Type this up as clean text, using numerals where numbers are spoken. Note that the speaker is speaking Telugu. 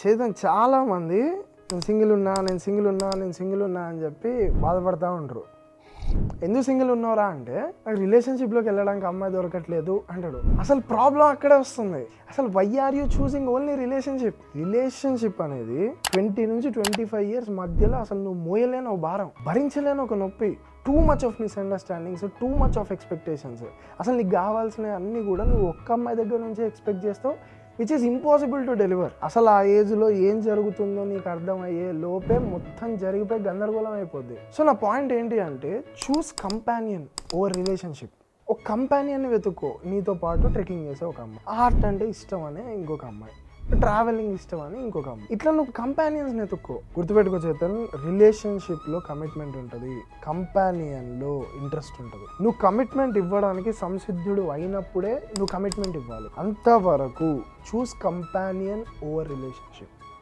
చేతన్ చాలామంది నేను సింగిల్ ఉన్నా అని చెప్పి బాధపడతా ఉంటారు. ఎందుకు సింగిల్ ఉన్నారా అంటే నాకు రిలేషన్షిప్లోకి వెళ్ళడానికి అమ్మాయి దొరకట్లేదు అంటాడు. అసలు ప్రాబ్లం అక్కడే వస్తుంది. అసలు why are you choosing only relationship అనేది 20 నుంచి 25 years మధ్యలో అసలు నువ్వు మోయలేని ఒక భారం, భరించలేని ఒక నొప్పి, too much of misunderstandings, too much of expectations. అసలు నీకు కావాల్సిన అన్నీ కూడా నువ్వు ఒక్క అమ్మాయి దగ్గర నుంచి ఎక్స్పెక్ట్ చేస్తావు, which is impossible to deliver. అసలు ఆ ఏజ్లో ఏం జరుగుతుందో నీకు అర్థమయ్యే లోపే మొత్తం జరిగిపోయి గందరగోళం అయిపోద్ది. సో నా పాయింట్ ఏంటి అంటే చూస్ కంపానియన్ ఓవర్ రిలేషన్షిప్. ఒక కంపానియన్ని వెతుక్కో, నీతో పాటు ట్రెక్కింగ్ చేసే ఒక అమ్మాయి, ఆర్ట్ అంటే ఇష్టం అనే ఇంకొక అమ్మాయి, ట్రావెలింగ్ ఇష్టం అని ఇంకొక అమ్మాయి. ఇట్లా నువ్వు కంపానియన్స్ని ఎత్తుక్కో. గుర్తుపెట్టుకో చేతన్, రిలేషన్షిప్లో కమిట్మెంట్ ఉంటుంది, కంపానియన్లో ఇంట్రెస్ట్ ఉంటుంది. నువ్వు కమిట్మెంట్ ఇవ్వడానికి సంసిద్ధుడు అయినప్పుడే నువ్వు కమిట్మెంట్ ఇవ్వాలి. అంతవరకు చూస్ కంపానియన్ ఓవర్ రిలేషన్షిప్.